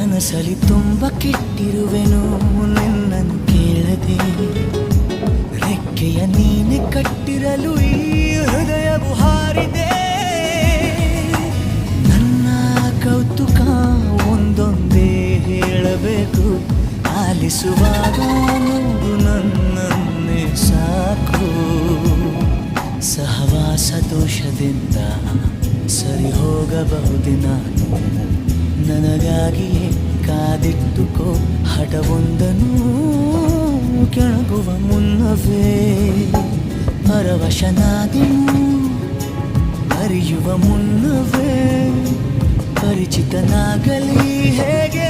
ಕನಸಲಿ ತುಂಬ ಕೆಟ್ಟಿರುವೆನು ನಿನ್ನನ್ನು ಕೇಳದೆ ರೆಕ್ಕೆಯ ನೀನೆ ಕಟ್ಟಿರಲು ಈ ಹೃದಯವು ಹಾರಿದೆ ನನ್ನ ಕೌತುಕ ಒಂದೊಂದೇ ಹೇಳಬೇಕು ಆಲಿಸುವಾಗ ನೋಡು ನನ್ನನ್ನೇ ಸಾಕು ಸಹವಾಸ ದೋಷದಿಂದ ಸರಿ ಹೋಗಬಹುದೇ ನಾನು ನನಗಾಗಿಯೇ ಕಾದಿಟ್ಟುಕೋ ಹಠವೊಂದನು ಕೆಣಕುವ ಮುನ್ನವೇ ಪರವಶನಾದೆನು ಅರಿಯುವ ಮುನ್ನವೇ ಪರಿಚಿತನಾಗಲಿ ಹೇಗೆ